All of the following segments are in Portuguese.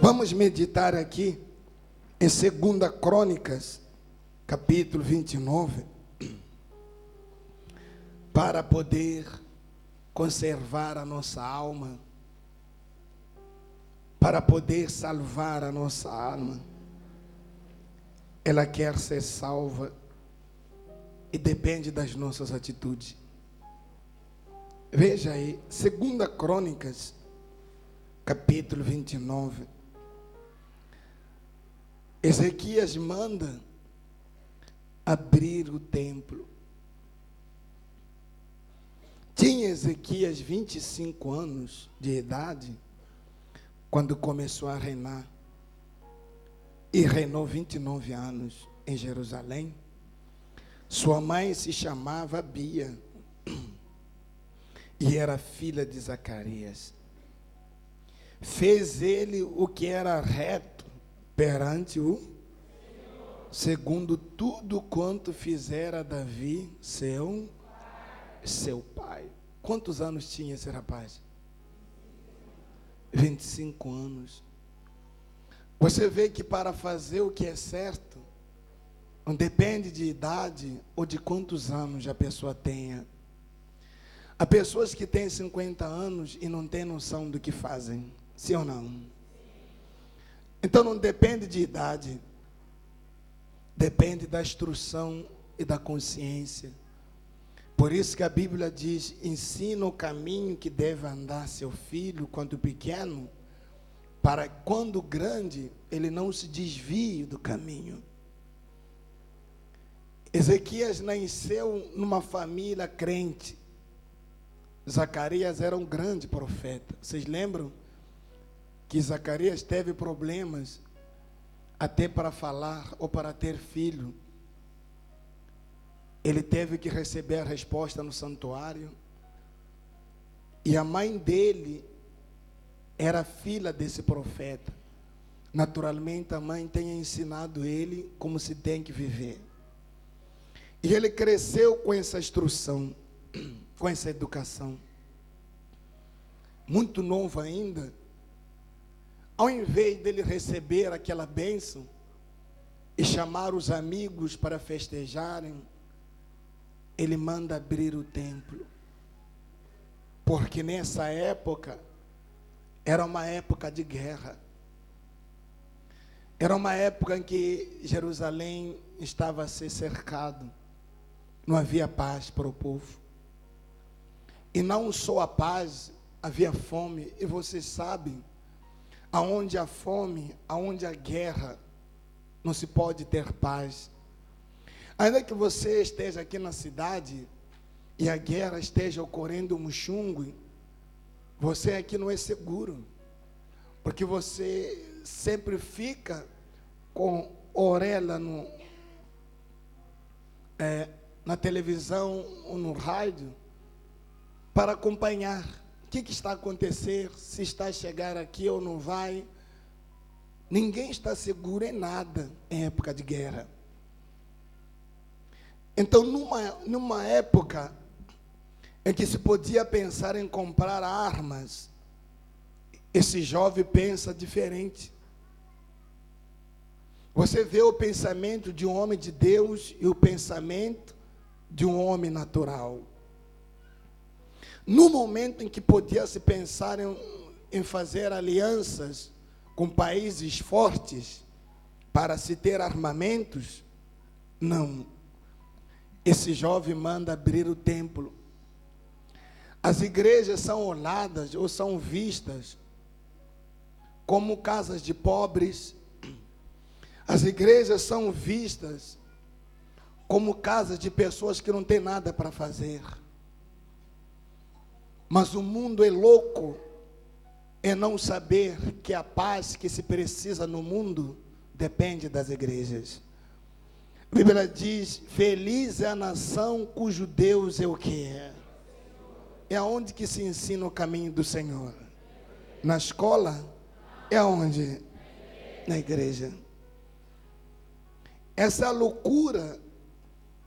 Vamos meditar aqui em 2 Crônicas, capítulo 29, para poder conservar a nossa alma, para poder salvar a nossa alma. Ela quer ser salva e depende das nossas atitudes. Veja aí, 2 Crônicas, capítulo 29. Ezequias manda abrir o templo. Tinha Ezequias 25 anos de idade quando começou a reinar. E reinou 29 anos em Jerusalém. Sua mãe se chamava Abia e era filha de Zacarias. Fez ele o que era reto perante o Senhor, segundo tudo quanto fizera Davi, seu pai. Quantos anos tinha esse rapaz? 25 anos. Você vê que para fazer o que é certo, não depende de idade ou de quantos anos a pessoa tenha. Há pessoas que têm 50 anos e não têm noção do que fazem, sim ou não? Então não depende de idade, depende da instrução e da consciência. Por isso que a Bíblia diz: ensina o caminho que deve andar seu filho quando pequeno, para quando grande ele não se desvie do caminho. Ezequias nasceu numa família crente. Zacarias era um grande profeta. Vocês lembram que Zacarias teve problemas até para falar ou para ter filho? Ele teve que receber a resposta no santuário. E a mãe dele era filha desse profeta. Naturalmente, a mãe tenha ensinado ele como se tem que viver. E ele cresceu com essa instrução, com essa educação. Muito novo ainda, ao invés dele receber aquela bênção e chamar os amigos para festejarem, ele manda abrir o templo. Porque nessa época, era uma época de guerra. Era uma época em que Jerusalém estava a ser cercado. Não havia paz para o povo. E não só a paz, havia fome. E vocês sabem, aonde há fome, aonde há guerra, não se pode ter paz. Ainda que você esteja aqui na cidade e a guerra esteja ocorrendo em Muxungue, você aqui não é seguro, porque você sempre fica com a orelha na televisão ou no rádio para acompanhar o que está a acontecer, se está a chegar aqui ou não vai. Ninguém está seguro em nada em época de guerra. Então, numa época em que se podia pensar em comprar armas, esse jovem pensa diferente. Você vê o pensamento de um homem de Deus e o pensamento de um homem natural. No momento em que podia se pensar em fazer alianças com países fortes para se ter armamentos, não. Esse jovem manda abrir o templo. As igrejas são olhadas ou são vistas como casas de pobres. As igrejas são vistas como casas de pessoas que não têm nada para fazer. Mas o mundo é louco em não saber que a paz que se precisa no mundo depende das igrejas. A Bíblia diz: feliz é a nação cujo Deus é o que é. É aonde que se ensina o caminho do Senhor? Na escola? É aonde? Na igreja. Essa loucura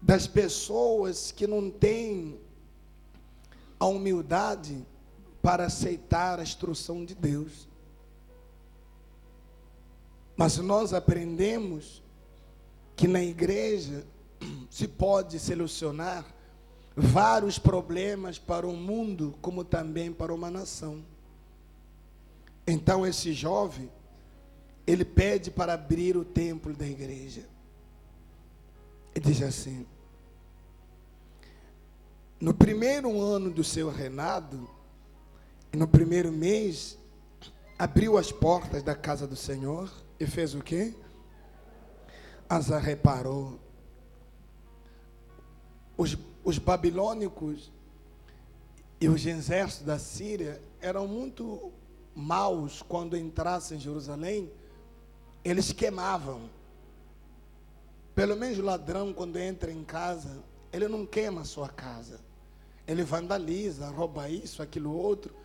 das pessoas que não têm a humildade para aceitar a instrução de Deus. Mas nós aprendemos que na igreja se pode solucionar vários problemas para o mundo, como também para uma nação. Então esse jovem, ele pede para abrir o templo da igreja. E diz assim: no primeiro ano do seu reinado, no primeiro mês, abriu as portas da casa do Senhor e fez o quê? As reparou. Os babilônicos e os exércitos da Síria eram muito maus. Quando entrassem em Jerusalém, eles queimavam. Pelo menos o ladrão, quando entra em casa, ele não queima a sua casa. Ele vandaliza, rouba isso, aquilo, outro.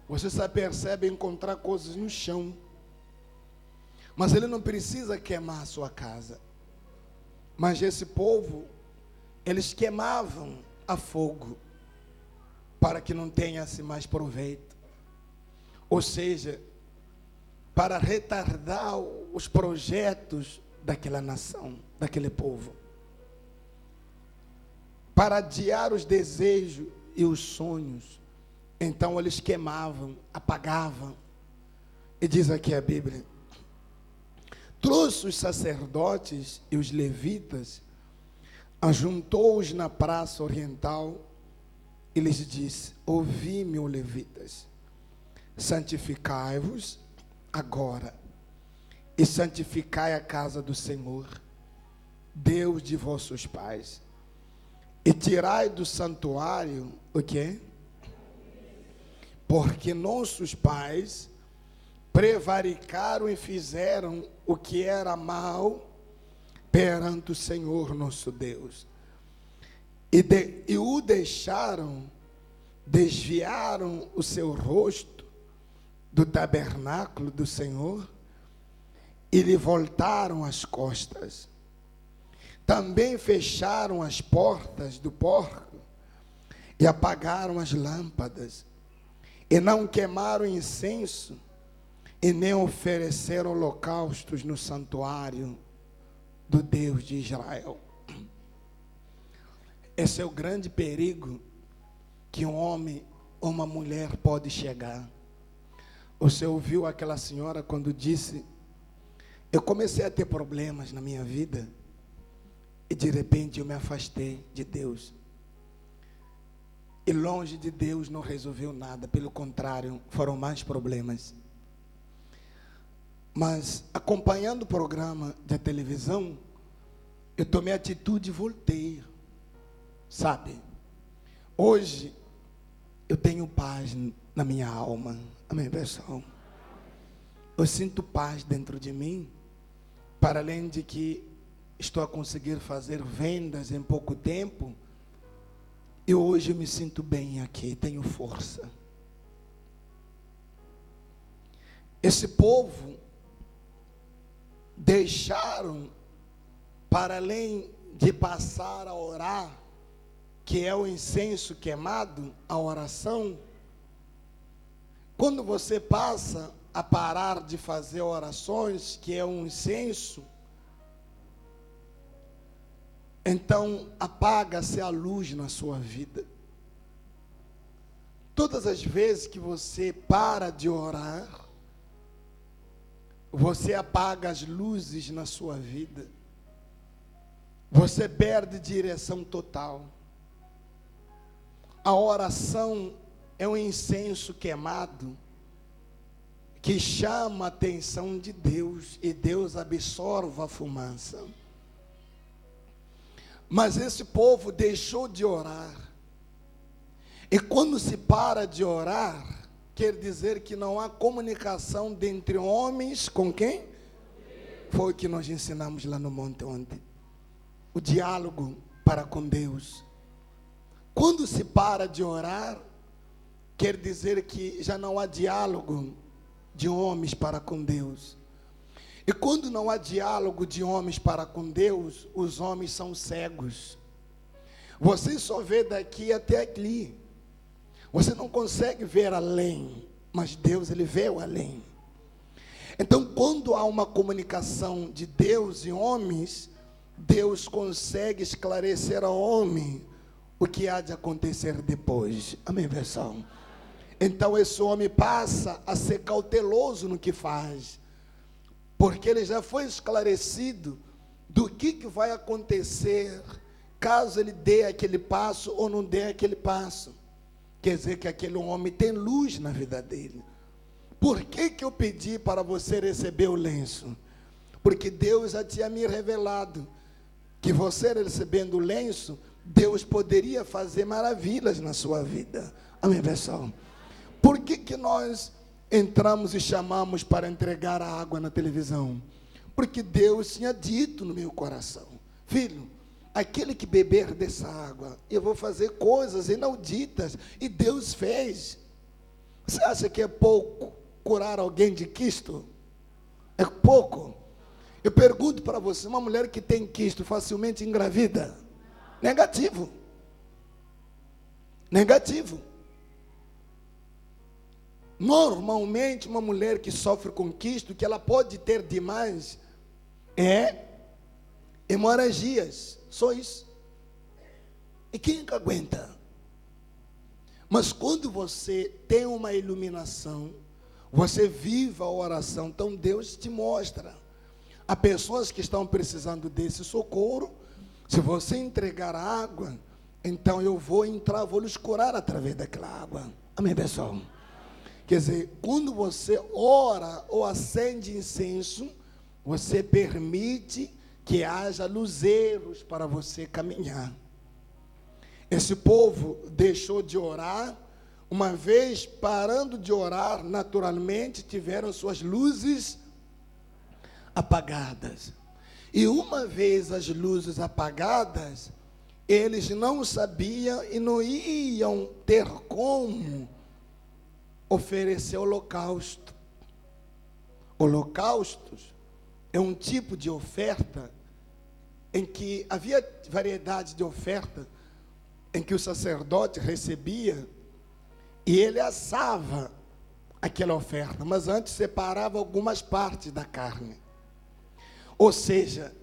Você só percebe encontrar coisas no chão. Mas ele não precisa queimar a sua casa. Mas esse povo, eles queimavam a fogo, para que não tenha-se mais proveito. Ou seja, para retardar os projetos daquela nação, daquele povo. Para adiar os desejos e os sonhos. Então eles queimavam, apagavam. E diz aqui a Bíblia: trouxe os sacerdotes e os levitas, ajuntou-os na praça oriental e lhes disse: ouvi-me, ó levitas, santificai-vos agora e santificai a casa do Senhor, Deus de vossos pais, e tirai do santuário o quê? Porque nossos pais prevaricaram e fizeram o que era mal perante o Senhor nosso Deus, e o deixaram, desviaram o seu rosto do tabernáculo do Senhor e lhe voltaram as costas. Também fecharam as portas do porco e apagaram as lâmpadas, e não queimaram incenso e nem ofereceram holocaustos no santuário do Deus de Israel. Esse é o grande perigo que um homem ou uma mulher pode chegar. Você ouviu aquela senhora quando disse: eu comecei a ter problemas na minha vida e de repente eu me afastei de Deus. E longe de Deus não resolveu nada, pelo contrário, foram mais problemas. Mas acompanhando o programa de televisão, eu tomei atitude e voltei. Sabe? Hoje eu tenho paz na minha alma. Amém, pessoal? Eu sinto paz dentro de mim, para além de que estou a conseguir fazer vendas em pouco tempo. E hoje eu me sinto bem aqui, tenho força. Esse povo deixaram, para além de passar a orar, que é o incenso queimado, a oração. Quando você passa a parar de fazer orações, que é um incenso, então apaga-se a luz na sua vida. Todas as vezes que você para de orar, você apaga as luzes na sua vida. Você perde direção total. A oração é um incenso queimado que chama a atenção de Deus, e Deus absorve a fumaça. Mas esse povo deixou de orar. E quando se para de orar, quer dizer que não há comunicação dentre homens com quem? Foi o que nós ensinamos lá no monte ontem. O diálogo para com Deus. Quando se para de orar, quer dizer que já não há diálogo de homens para com Deus. E quando não há diálogo de homens para com Deus, os homens são cegos. Você só vê daqui até ali. Você não consegue ver além, mas Deus, Ele vê o além. Então, quando há uma comunicação de Deus e homens, Deus consegue esclarecer ao homem o que há de acontecer depois. Amém, pessoal? Então, esse homem passa a ser cauteloso no que faz, porque ele já foi esclarecido do que vai acontecer caso ele dê aquele passo ou não dê aquele passo. Quer dizer que aquele homem tem luz na vida dele. Por que eu pedi para você receber o lenço? Porque Deus já tinha me revelado que você recebendo o lenço, Deus poderia fazer maravilhas na sua vida. Amém, pessoal? Por que nós entramos e chamamos para entregar a água na televisão? Porque Deus tinha dito no meu coração: filho, aquele que beber dessa água, eu vou fazer coisas inauditas. E Deus fez. Você acha que é pouco curar alguém de quisto? É pouco? Eu pergunto para você, uma mulher que tem quisto facilmente engravida? Negativo. Negativo. Normalmente, uma mulher que sofre com quisto, que ela pode ter demais, é hemorragias. Só isso. E quem é que aguenta? Mas quando você tem uma iluminação, você vive a oração, então Deus te mostra. Há pessoas que estão precisando desse socorro. Se você entregar água, então eu vou entrar, vou lhes curar através daquela água. Amém, pessoal? Quer dizer, quando você ora ou acende incenso, você permite que haja luzeiros para você caminhar. Esse povo deixou de orar, uma vez parando de orar, naturalmente tiveram suas luzes apagadas. E uma vez as luzes apagadas, eles não sabiam e não iam ter como oferecer holocausto. Holocaustos é um tipo de oferta em que havia variedade de oferta em que o sacerdote recebia e ele assava aquela oferta, mas antes separava algumas partes da carne. Ou seja,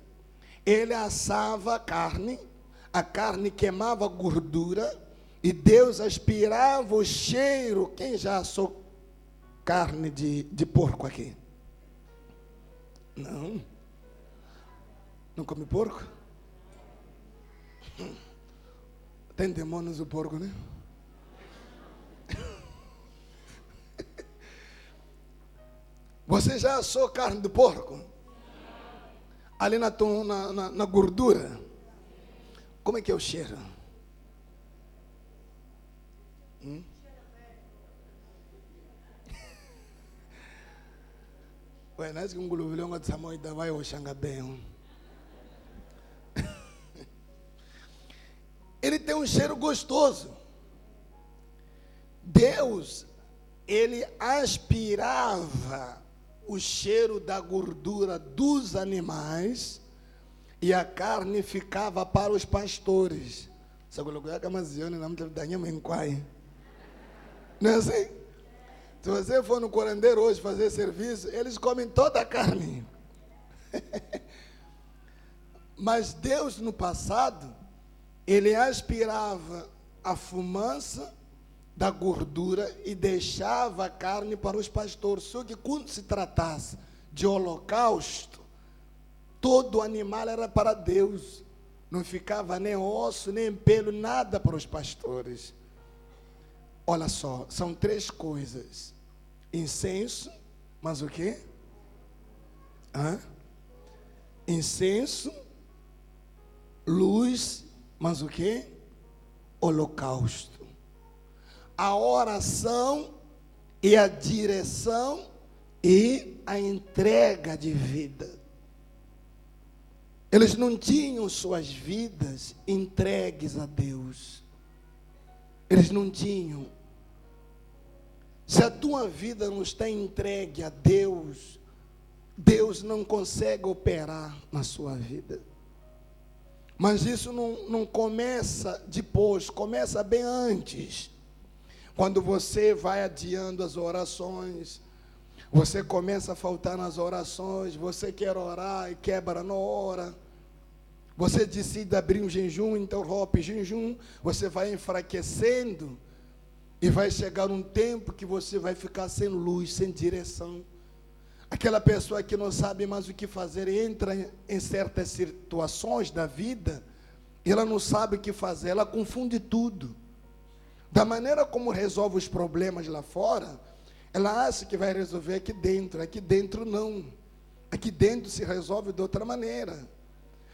ele assava a carne queimava a gordura e Deus aspirava o cheiro. Quem já assou carne de porco aqui? Não? Não come porco? Tem demônios o porco, né? Você já assou carne do porco? Ali na gordura? Como é que é o cheiro? Ué, nós que um guluvilhão de Samoa ainda vai o xangabem. Ele tem um cheiro gostoso. Deus, ele aspirava o cheiro da gordura dos animais e a carne ficava para os pastores. Não é assim? Se você for no curandeiro hoje fazer serviço, eles comem toda a carne. Mas Deus no passado, ele aspirava a fumaça da gordura e deixava a carne para os pastores. Só que quando se tratasse de holocausto, todo animal era para Deus. Não ficava nem osso, nem pelo, nada para os pastores. Olha só, são três coisas. Incenso, mas o quê? Incenso, luz, mas o quê? Holocausto. A oração e a direção e a entrega de vida. Eles não tinham suas vidas entregues a Deus. Eles não tinham. Se a tua vida não está entregue a Deus, Deus não consegue operar na sua vida. Mas isso não começa depois, começa bem antes. Quando você vai adiando as orações, Você começa a faltar nas orações, você quer orar e quebra na hora. Você decide abrir um jejum, interrompe o jejum, você vai enfraquecendo e vai chegar um tempo que você vai ficar sem luz, sem direção. Aquela pessoa que não sabe mais o que fazer, entra em certas situações da vida, e ela não sabe o que fazer, ela confunde tudo. Da maneira como resolve os problemas lá fora, ela acha que vai resolver aqui dentro não. Aqui dentro se resolve de outra maneira.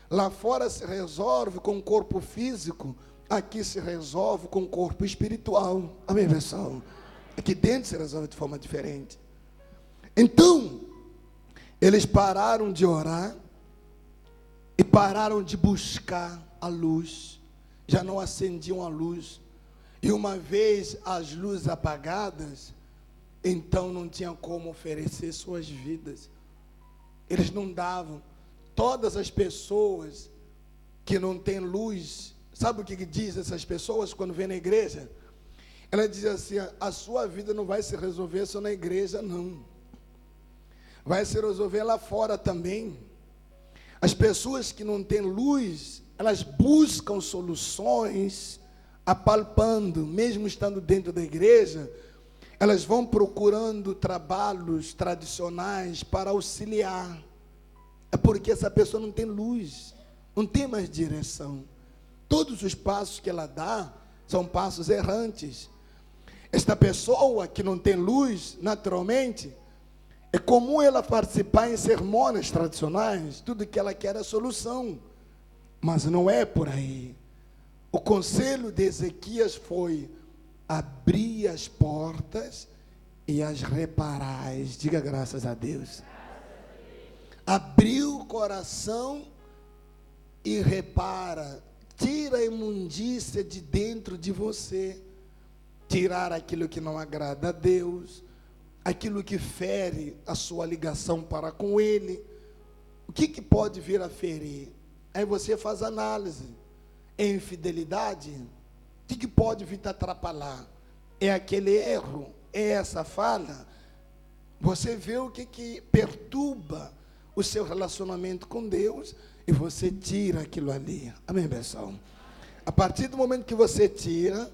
Lá fora se resolve com o corpo físico, aqui se resolve com o corpo espiritual. Amém, pessoal? Aqui dentro se resolve de forma diferente. Então, eles pararam de orar e pararam de buscar a luz. Já não acendiam a luz. E uma vez as luzes apagadas, então não tinha como oferecer suas vidas. Eles não davam. Todas as pessoas que não têm luz, sabe o que diz essas pessoas quando vêm na igreja? Ela diz assim: a sua vida não vai se resolver só na igreja, não. Vai se resolver lá fora também. As pessoas que não têm luz, elas buscam soluções, apalpando, mesmo estando dentro da igreja, elas vão procurando trabalhos tradicionais para auxiliar. É porque essa pessoa não tem luz, não tem mais direção. Todos os passos que ela dá são passos errantes. Esta pessoa que não tem luz, naturalmente, é comum ela participar em sermões tradicionais, tudo que ela quer é solução. Mas não é por aí. O conselho de Ezequias foi: abrir as portas e as reparais. Diga graças a Deus. Abrir o coração e repara. Tira a imundícia de dentro de você. Tirar aquilo que não agrada a Deus, aquilo que fere a sua ligação para com Ele. O que pode vir a ferir? Aí você faz análise. É infidelidade? O que pode vir a atrapalhar? É aquele erro? É essa falha? Você vê o que perturba o seu relacionamento com Deus e você tira aquilo ali. Amém, pessoal? A partir do momento que você tira,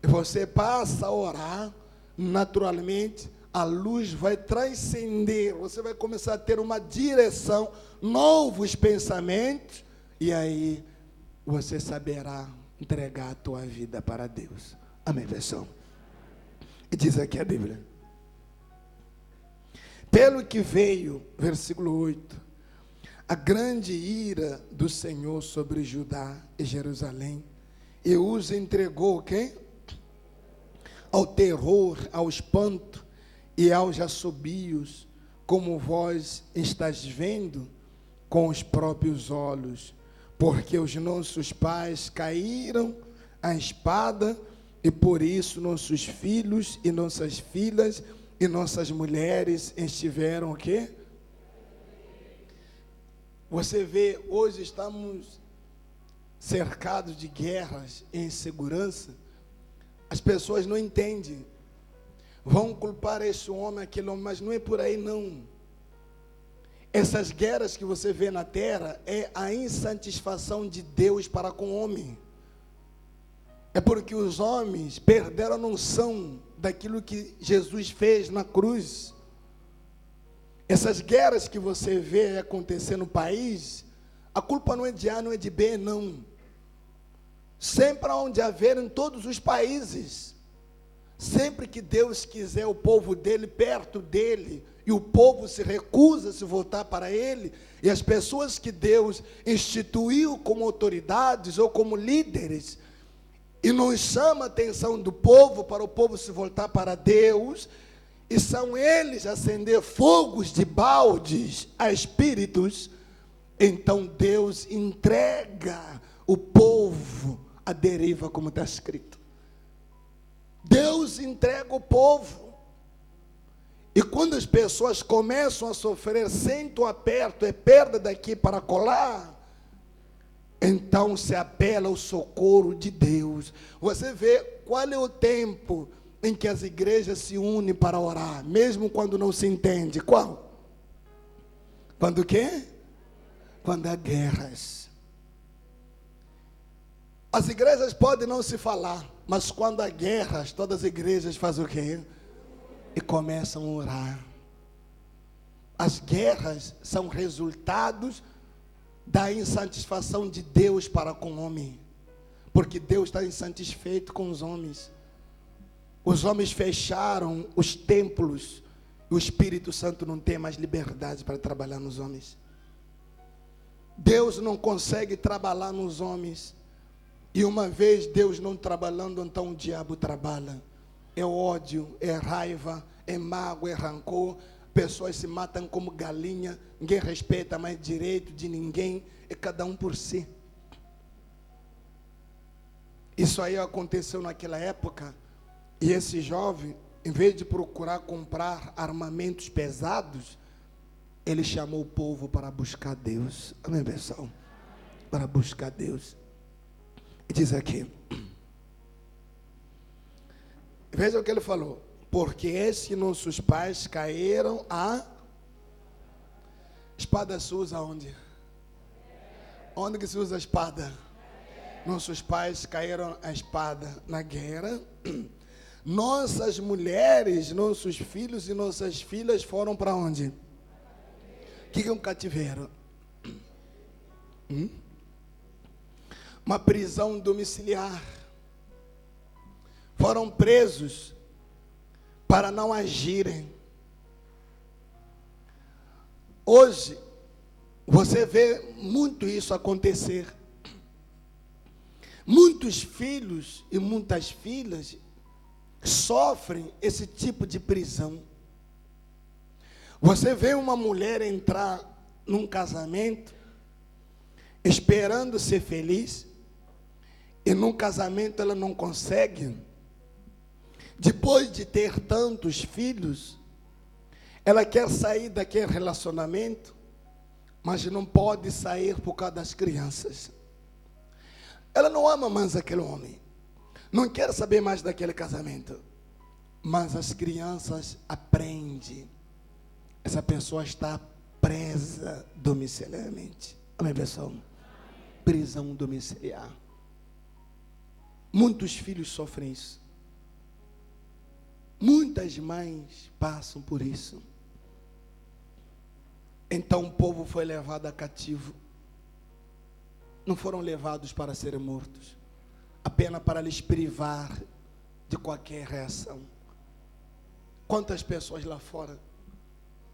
você passa a orar, naturalmente, a luz vai transcender, você vai começar a ter uma direção, novos pensamentos, e aí você saberá entregar a tua vida para Deus. Amém, pessoal? E diz aqui a Bíblia: pelo que veio, versículo 8, a grande ira do Senhor sobre Judá e Jerusalém, e os entregou, quem? Ao terror, ao espanto e aos assobios, como vós estás vendo com os próprios olhos, porque os nossos pais caíram à espada, e por isso nossos filhos e nossas filhas e nossas mulheres estiveram o quê? Você vê, hoje estamos cercados de guerras e insegurança. As pessoas não entendem. Vão culpar esse homem, aquele homem, mas não é por aí não. Essas guerras que você vê na terra é a insatisfação de Deus para com o homem. É porque os homens perderam a noção daquilo que Jesus fez na cruz. Essas guerras que você vê acontecer no país, a culpa não é de A, não é de B, não. Sempre onde haver em todos os países. Sempre que Deus quiser o povo dele perto dele, e o povo se recusa a se voltar para ele, e as pessoas que Deus instituiu como autoridades ou como líderes, e não chama a atenção do povo para o povo se voltar para Deus, e são eles acender fogos de baldes a espíritos, então Deus entrega o povo à deriva, como está escrito. Deus entrega o povo. E quando as pessoas começam a sofrer, sento aperto, é perda daqui para colar, então se apela ao socorro de Deus. Você vê qual é o tempo em que as igrejas se unem para orar, mesmo quando não se entende. Qual? Quando o quê? Quando há guerras. As igrejas podem não se falar, mas quando há guerras, todas as igrejas fazem o quê? E começam a orar. As guerras são resultados da insatisfação de Deus para com o homem. Porque Deus está insatisfeito com os homens. Os homens fecharam os templos. E o Espírito Santo não tem mais liberdade para trabalhar nos homens. Deus não consegue trabalhar nos homens. E uma vez Deus não trabalhando, então o diabo trabalha. É ódio, é raiva, é mágoa, é rancor. Pessoas se matam como galinha. Ninguém respeita mais direito de ninguém. É cada um por si. Isso aí aconteceu naquela época. E esse jovem, em vez de procurar comprar armamentos pesados, ele chamou o povo para buscar Deus. Amém, pessoal? Para buscar Deus. E diz aqui. Veja o que ele falou. Porque esses nossos pais caíram a espada se usa onde? Onde que se usa a espada? Nossos pais caíram a espada na guerra. Nossas mulheres, nossos filhos e nossas filhas foram para onde? O que é um cativeiro? Uma prisão domiciliar. Foram presos para não agirem. Hoje, você vê muito isso acontecer. Muitos filhos e muitas filhas sofrem esse tipo de prisão. Você vê uma mulher entrar num casamento, esperando ser feliz, e num casamento ela não consegue. Depois de ter tantos filhos, ela quer sair daquele relacionamento, mas não pode sair por causa das crianças. Ela não ama mais aquele homem, não quer saber mais daquele casamento, mas as crianças aprendem. Essa pessoa está presa domiciliarmente. Amém, pessoal? Prisão domiciliar. Muitos filhos sofrem isso. Muitas mães passam por isso. Então o povo foi levado a cativo. Não foram levados para serem mortos, apenas para lhes privar de qualquer reação. Quantas pessoas lá fora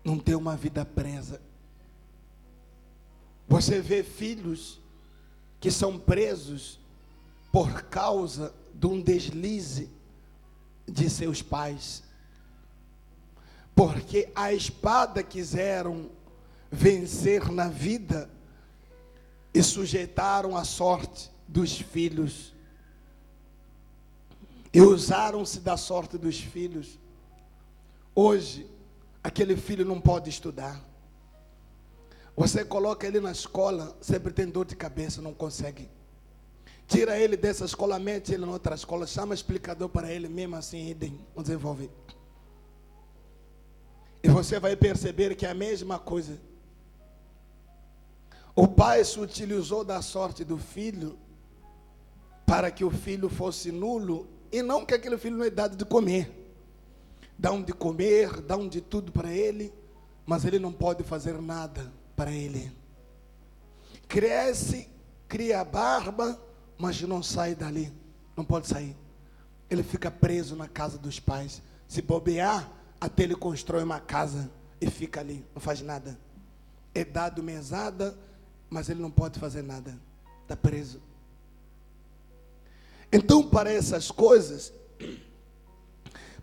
não têm uma vida presa? Você vê filhos que são presos por causa de um deslize de seus pais, porque a espada quiseram vencer na vida e sujeitaram a sorte dos filhos, e usaram-se da sorte dos filhos. Hoje, aquele filho não pode estudar. Você coloca ele na escola, sempre tem dor de cabeça, não consegue. Tira ele dessa escola, mete ele em outra escola, chama explicador para ele, mesmo assim, idem, não desenvolve. E você vai perceber que é a mesma coisa. O pai se utilizou da sorte do filho para que o filho fosse nulo, e não que aquele filho não é dado de comer. Dão de comer, dão de tudo para ele, mas ele não pode fazer nada para ele. Cresce, cria barba, mas não sai dali, não pode sair. Ele fica preso na casa dos pais. Se bobear, até ele constrói uma casa e fica ali, não faz nada. É dado mesada, mas ele não pode fazer nada, está preso. Então, para essas coisas,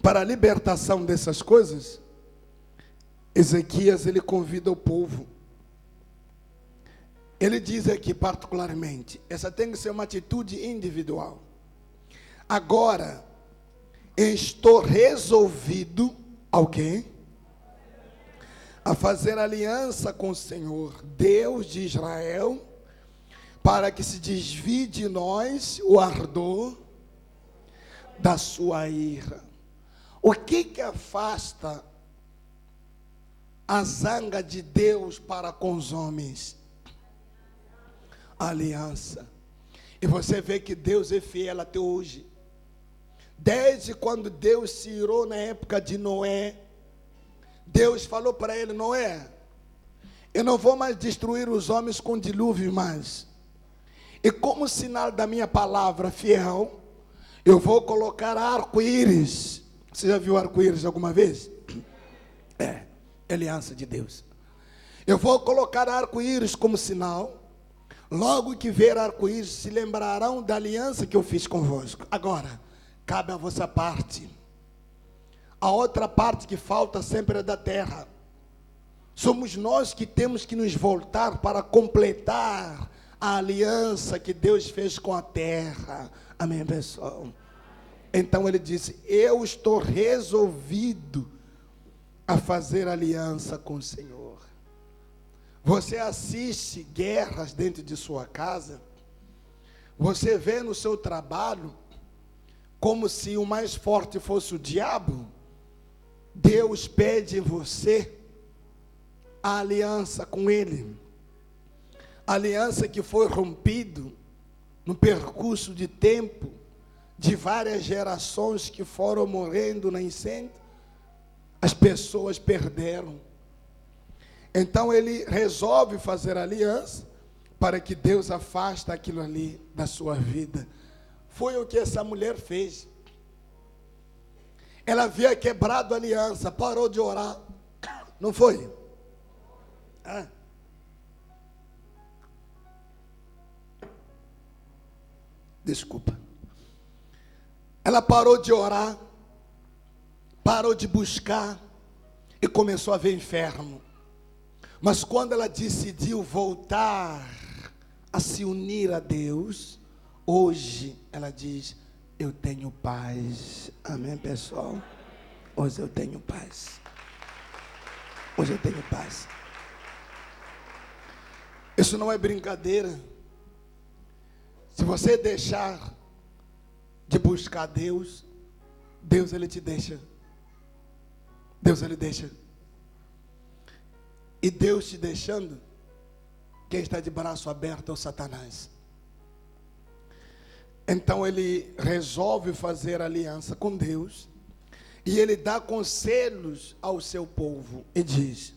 para a libertação dessas coisas, Ezequias, ele convida o povo. Ele diz aqui particularmente, essa tem que ser uma atitude individual. Agora, estou resolvido, alguém, a fazer aliança com o Senhor, Deus de Israel, para que se desvie de nós o ardor da sua ira. O que afasta a zanga de Deus para com os homens? A aliança. E você vê que Deus é fiel até hoje. Desde quando Deus se irou na época de Noé, Deus falou para ele: Noé, eu não vou mais destruir os homens com dilúvio mais. E como sinal da minha palavra fiel, eu vou colocar arco-íris. Você já viu arco-íris alguma vez? É aliança de Deus. Eu vou colocar arco-íris como sinal. Logo que ver arco-íris, se lembrarão da aliança que eu fiz convosco. Agora, cabe a vossa parte. A outra parte que falta sempre é da terra. Somos nós que temos que nos voltar para completar a aliança que Deus fez com a terra. Amém, pessoal? Então ele disse: eu estou resolvido a fazer aliança com o Senhor. Você assiste guerras dentro de sua casa, você vê no seu trabalho como se o mais forte fosse o diabo. Deus pede em você a aliança com ele, a aliança que foi rompido no percurso de tempo, de várias gerações que foram morrendo no incêndio. As pessoas perderam. Então ele resolve fazer aliança para que Deus afaste aquilo ali da sua vida. Foi o que essa mulher fez. Ela havia quebrado a aliança, parou de orar. Não foi? Desculpa. Ela parou de orar, parou de buscar e começou a ver inferno. Mas quando ela decidiu voltar a se unir a Deus, hoje ela diz: eu tenho paz. Amém, pessoal? Hoje eu tenho paz. Hoje eu tenho paz. Isso não é brincadeira. Se você deixar de buscar Deus, Deus ele te deixa. Deus ele deixa. E Deus te deixando, quem está de braço aberto é o Satanás. Então ele resolve fazer aliança com Deus, e ele dá conselhos ao seu povo, e diz: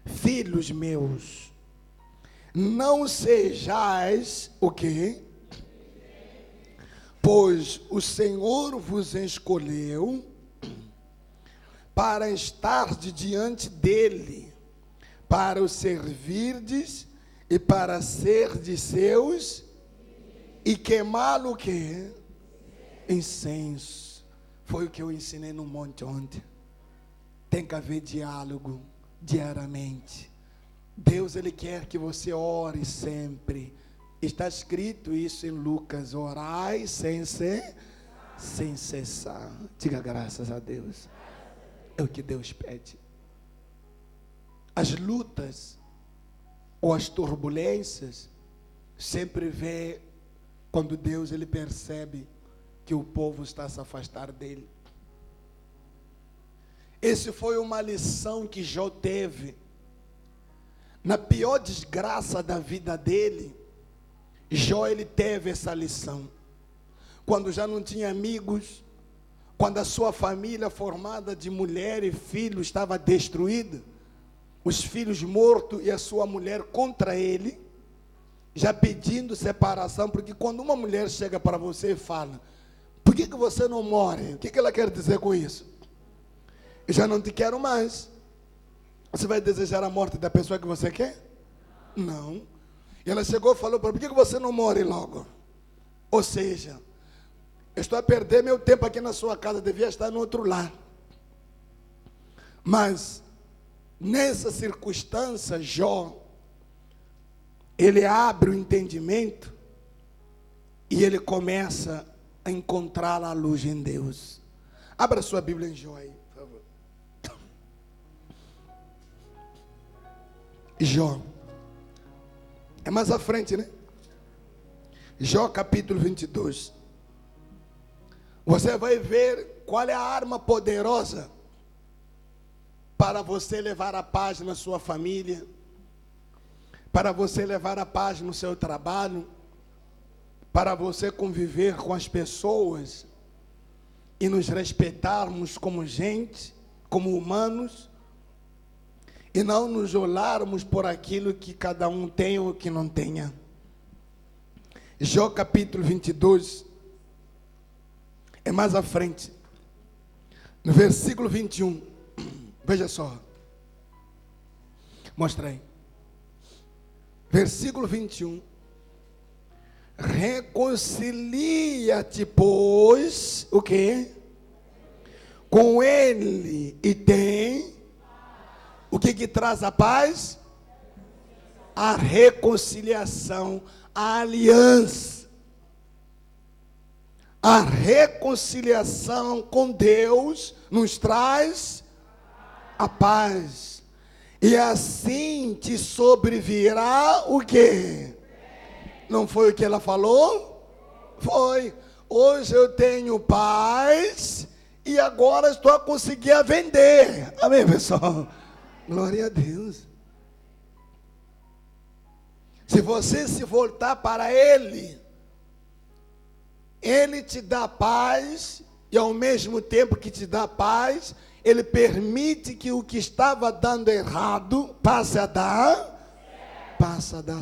filhos meus, não sejais o quê? Pois o Senhor vos escolheu para estar diante dele, para o servirdes e para ser de seus, e queimá-lo o quê? Incenso. Foi o que eu ensinei no monte ontem. Tem que haver diálogo diariamente. Deus ele quer que você ore sempre. Está escrito isso em Lucas: orai sem cessar. Diga graças a Deus. É o que Deus pede. As lutas ou as turbulências sempre vê quando Deus ele percebe que o povo está a se afastar dele. Essa foi uma lição que Jó teve. Na pior desgraça da vida dele, Jó ele teve essa lição. Quando já não tinha amigos, quando a sua família formada de mulher e filho estava destruída, os filhos mortos e a sua mulher contra ele, já pedindo separação, porque quando uma mulher chega para você e fala: por que você não morre? O que ela quer dizer com isso? Eu já não te quero mais. Você vai desejar a morte da pessoa que você quer? Não. E ela chegou e falou: por que você não morre logo? Ou seja, eu estou a perder meu tempo aqui na sua casa, devia estar no outro lar. Mas nessa circunstância, Jó, ele abre o entendimento e ele começa a encontrar a luz em Deus. Abra sua Bíblia em Jó aí, por favor. Jó. É mais à frente, né? Jó capítulo 22. Você vai ver qual é a arma poderosa para você levar a paz na sua família, para você levar a paz no seu trabalho, para você conviver com as pessoas e nos respeitarmos como gente, como humanos, e não nos olharmos por aquilo que cada um tem ou que não tenha. Jó capítulo 22, é mais à frente, no versículo 21, veja só, mostra aí, versículo 21, reconcilia-te, pois, o quê? Com ele, e tem, o que traz a paz? A reconciliação, a aliança. A reconciliação com Deus nos traz a paz. E assim te sobrevirá o quê? Não foi o que ela falou? Foi. Hoje eu tenho paz e agora estou a conseguir vender. Amém, pessoal? Glória a Deus. Se você se voltar para Ele, Ele te dá paz, e ao mesmo tempo que te dá paz, Ele permite que o que estava dando errado passe a dar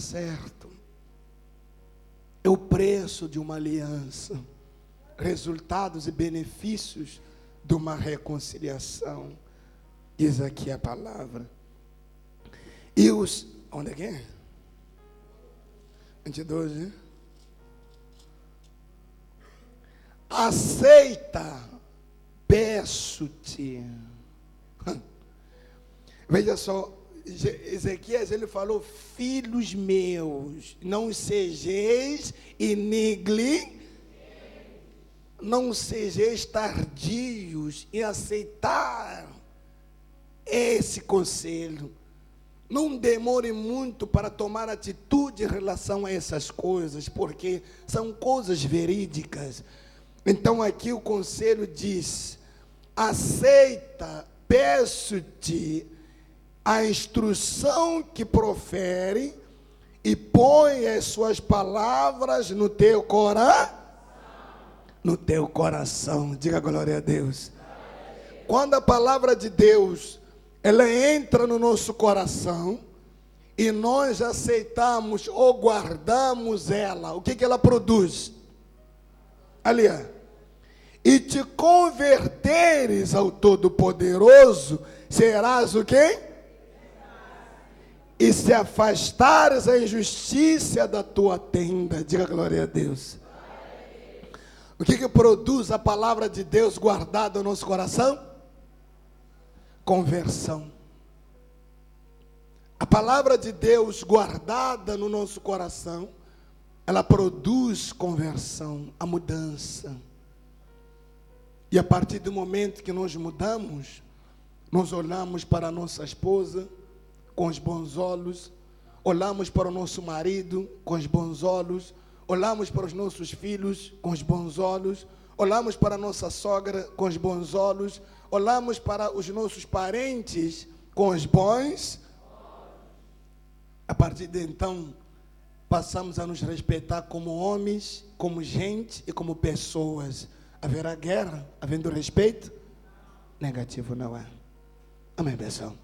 certo. É o preço de uma aliança, resultados e benefícios de uma reconciliação. Diz aqui a palavra. E os... Onde é que é? 22, né? Aceita, peço-te. Veja só, Ezequias, ele falou: filhos meus, não sejais não sejais tardios em aceitar esse conselho. Não demore muito para tomar atitude em relação a essas coisas, porque são coisas verídicas. Então aqui o conselho diz: aceita, peço-te, a instrução que profere, e põe as suas palavras no teu coração. Diga glória a Deus. Quando a palavra de Deus ela entra no nosso coração e nós aceitamos ou guardamos ela, o que ela produz? Ali, e te converteres ao Todo-Poderoso, serás o quê? E se afastares a injustiça da tua tenda. Diga glória a Deus. O que produz a palavra de Deus guardada no nosso coração? Conversão. A palavra de Deus guardada no nosso coração, ela produz conversão, a mudança. E a partir do momento que nós mudamos, nós olhamos para a nossa esposa com os bons olhos, olhamos para o nosso marido com os bons olhos, olhamos para os nossos filhos com os bons olhos, olhamos para a nossa sogra com os bons olhos, olhamos para os nossos parentes com os bons. A partir de então, passamos a nos respeitar como homens, como gente e como pessoas. Haverá guerra, havendo respeito? Negativo não há. Amém, pessoal?